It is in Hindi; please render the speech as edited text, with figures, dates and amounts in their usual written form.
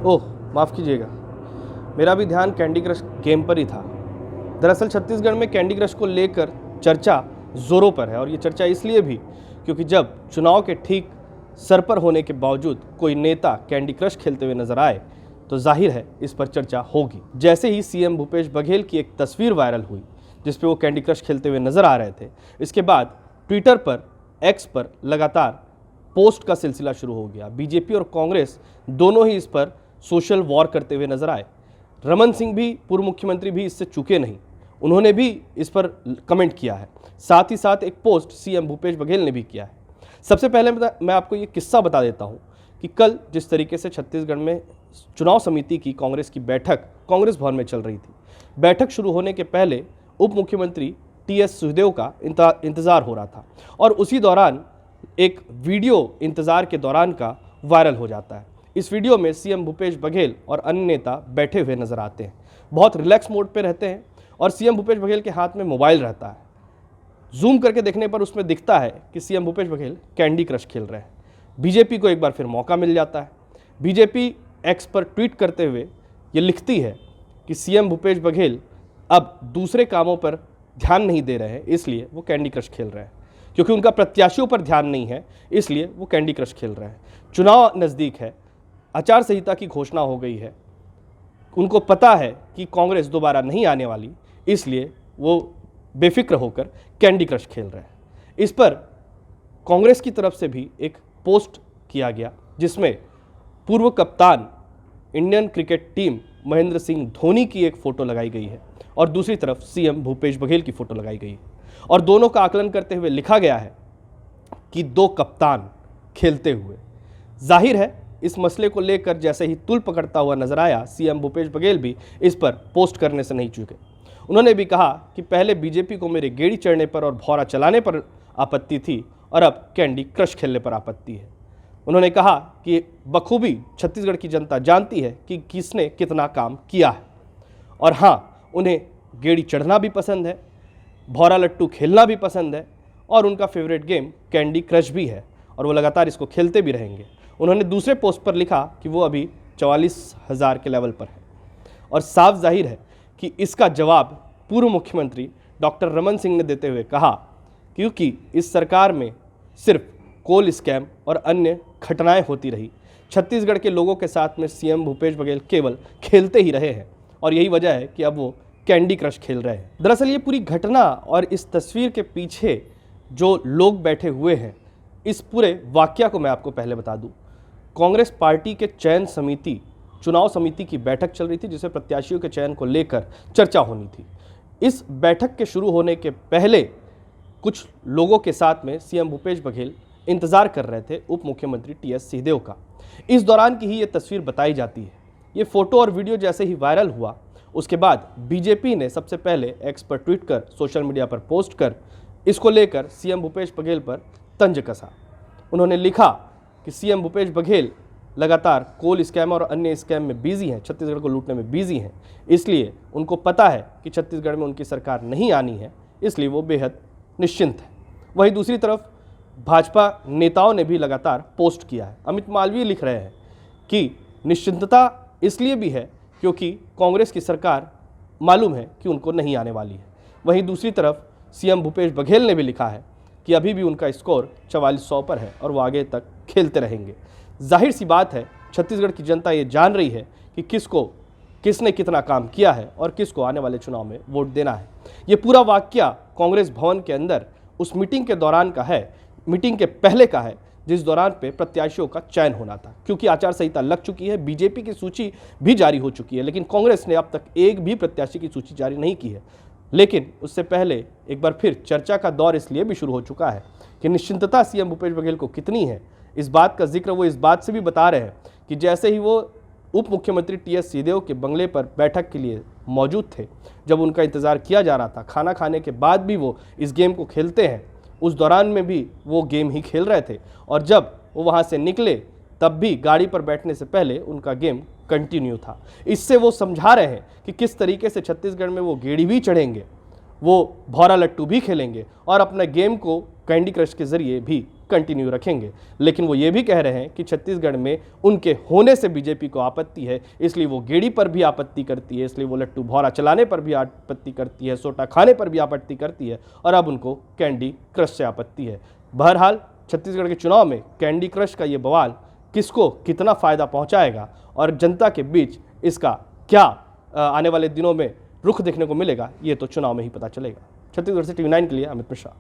ओह, माफ़ कीजिएगा, मेरा भी ध्यान कैंडी क्रश गेम पर ही था। दरअसल छत्तीसगढ़ में कैंडी क्रश को लेकर चर्चा ज़ोरों पर है, और ये चर्चा इसलिए भी क्योंकि जब चुनाव के ठीक सर पर होने के बावजूद कोई नेता कैंडी क्रश खेलते हुए नजर आए तो जाहिर है इस पर चर्चा होगी। जैसे ही सीएम भूपेश बघेल की एक तस्वीर वायरल हुई जिसपे वो कैंडी क्रश खेलते हुए नजर आ रहे थे, इसके बाद ट्विटर पर, एक्स पर लगातार पोस्ट का सिलसिला शुरू हो गया। बीजेपी और कांग्रेस दोनों ही इस पर सोशल वॉर करते हुए नजर आए। रमन सिंह भी, पूर्व मुख्यमंत्री भी इससे चूके नहीं, उन्होंने भी इस पर कमेंट किया है। साथ ही साथ एक पोस्ट सीएम भूपेश बघेल ने भी किया है। सबसे पहले मैं आपको ये किस्सा बता देता हूँ कि कल जिस तरीके से छत्तीसगढ़ में चुनाव समिति की कांग्रेस की बैठक कांग्रेस भवन में चल रही थी, बैठक शुरू होने के पहले उप मुख्यमंत्री टीएस सिंहदेव का इंतजार हो रहा था, और उसी दौरान एक वीडियो इंतजार के दौरान का वायरल हो जाता है। इस वीडियो में सीएम भूपेश बघेल और अन्य नेता बैठे हुए नजर आते हैं, बहुत रिलैक्स मोड पे रहते हैं, और सीएम भूपेश बघेल के हाथ में मोबाइल रहता है। जूम करके देखने पर उसमें दिखता है कि CM Bhupesh Baghel candy crush खेल रहे हैं। बीजेपी को एक बार फिर मौका मिल जाता है। बीजेपी एक्स पर ट्वीट करते हुए ये लिखती है कि सीएम भूपेश बघेल अब दूसरे कामों पर ध्यान नहीं दे रहे हैं, इसलिए वो कैंडी क्रश खेल रहे हैं। क्योंकि उनका प्रत्याशियों पर ध्यान नहीं है, इसलिए वो कैंडी क्रश खेल रहे हैं। चुनाव नज़दीक है, आचार संहिता की घोषणा हो गई है, उनको पता है कि कांग्रेस दोबारा नहीं आने वाली, इसलिए वो बेफिक्र होकर कैंडी क्रश खेल रहे हैं। इस पर कांग्रेस की तरफ से भी एक पोस्ट किया गया जिसमें पूर्व कप्तान Indian cricket team Mahendra Singh Dhoni की एक फ़ोटो लगाई गई है, और दूसरी तरफ सीएम भूपेश बघेल की फ़ोटो लगाई गई है, और दोनों का आकलन करते हुए लिखा गया है कि दो कप्तान खेलते हुए। जाहिर है इस मसले को लेकर जैसे ही तुल पकड़ता हुआ नजर आया, सीएम भूपेश बघेल भी इस पर पोस्ट करने से नहीं चूके। उन्होंने भी कहा कि पहले बीजेपी को मेरे गेड़ी चढ़ने पर और भौरा चलाने पर आपत्ति थी, और अब कैंडी क्रश खेलने पर आपत्ति है। उन्होंने कहा कि बखूबी छत्तीसगढ़ की जनता जानती है कि किसने कितना काम किया है, और हाँ, उन्हें गेड़ी चढ़ना भी पसंद है, भौरा लट्टू खेलना भी पसंद है, और उनका फेवरेट गेम कैंडी क्रश भी है, और वो लगातार इसको खेलते भी रहेंगे। उन्होंने दूसरे पोस्ट पर लिखा कि वो अभी 44,000 के लेवल पर है, और साफ जाहिर है कि इसका जवाब पूर्व मुख्यमंत्री डॉक्टर रमन सिंह ने देते हुए कहा, क्योंकि इस सरकार में सिर्फ कोल स्कैम और अन्य घटनाएं होती रही, छत्तीसगढ़ के लोगों के साथ में सीएम भूपेश बघेल केवल खेलते ही रहे हैं, और यही वजह है कि अब वो कैंडी क्रश खेल रहे हैं। दरअसल ये पूरी घटना और इस तस्वीर के पीछे जो लोग बैठे हुए हैं, इस पूरे वाकया को मैं आपको पहले बता दूं। कांग्रेस पार्टी के चयन समिति, चुनाव समिति की बैठक चल रही थी जिसमें प्रत्याशियों के चयन को लेकर चर्चा होनी थी। इस बैठक के शुरू होने के पहले कुछ लोगों के साथ में सीएम भूपेश बघेल इंतजार कर रहे थे उप मुख्यमंत्री टीएस सिंहदेव का। इस दौरान की ही ये तस्वीर बताई जाती है। ये फोटो और वीडियो जैसे ही वायरल हुआ, उसके बाद बीजेपी ने सबसे पहले एक्स पर ट्वीट कर, सोशल मीडिया पर पोस्ट कर, इसको लेकर सीएम भूपेश बघेल पर तंज कसा। उन्होंने लिखा कि सीएम भूपेश बघेल लगातार कोल स्कैम और अन्य स्कैम में बिजी हैं, छत्तीसगढ़ को लूटने में बिजी हैं, इसलिए उनको पता है कि छत्तीसगढ़ में उनकी सरकार नहीं आनी है, इसलिए वो बेहद निश्चिंत है। वहीं दूसरी तरफ भाजपा नेताओं ने भी लगातार पोस्ट किया है। अमित मालवीय लिख रहे हैं कि निश्चिंतता इसलिए भी है क्योंकि कांग्रेस की सरकार मालूम है कि उनको नहीं आने वाली है। वहीं दूसरी तरफ सीएम भूपेश बघेल ने भी लिखा है कि अभी भी उनका स्कोर 4400 पर है और वो आगे तक खेलते रहेंगे। जाहिर सी बात है, छत्तीसगढ़ की जनता ये जान रही है कि किसने कितना काम किया है और किसको आने वाले चुनाव में वोट देना है। ये पूरा वाकया कांग्रेस भवन के अंदर उस मीटिंग के दौरान का है, मीटिंग के पहले का है, जिस दौरान पे प्रत्याशियों का चयन होना था। क्योंकि आचार संहिता लग चुकी है, बीजेपी की सूची भी जारी हो चुकी है, लेकिन कांग्रेस ने अब तक एक भी प्रत्याशी की सूची जारी नहीं की है। लेकिन उससे पहले एक बार फिर चर्चा का दौर इसलिए भी शुरू हो चुका है कि निश्चिंतता सीएम भूपेश बघेल को कितनी है। इस बात का जिक्र वो इस बात से भी बता रहे हैं कि जैसे ही वो उप मुख्यमंत्री टीएस सिंहदेव के बंगले पर बैठक के लिए मौजूद थे, जब उनका इंतजार किया जा रहा था, खाना खाने के बाद भी वो इस गेम को खेलते हैं, उस दौरान में भी वो गेम ही खेल रहे थे, और जब वो वहाँ से निकले तब भी गाड़ी पर बैठने से पहले उनका गेम कंटिन्यू था। इससे वो समझा रहे हैं कि किस तरीके से छत्तीसगढ़ में वो गेड़ी भी चढ़ेंगे, वो भौरा लट्टू भी खेलेंगे और अपना गेम को कैंडी क्रश के जरिए भी कंटिन्यू रखेंगे। लेकिन वो ये भी कह रहे हैं कि छत्तीसगढ़ में उनके होने से बीजेपी को आपत्ति है, इसलिए वो गेड़ी पर भी आपत्ति करती है, इसलिए वो लट्टू भौरा चलाने पर भी आपत्ति करती है, सोटा खाने पर भी आपत्ति करती है, और अब उनको कैंडी क्रश से आपत्ति है। बहरहाल छत्तीसगढ़ के चुनाव में कैंडी क्रश का ये बवाल किसको कितना फ़ायदा पहुंचाएगा और जनता के बीच इसका क्या आने वाले दिनों में रुख देखने को मिलेगा, ये तो चुनाव में ही पता चलेगा। छत्तीसगढ़ से TV9 के लिए अमित मिश्रा।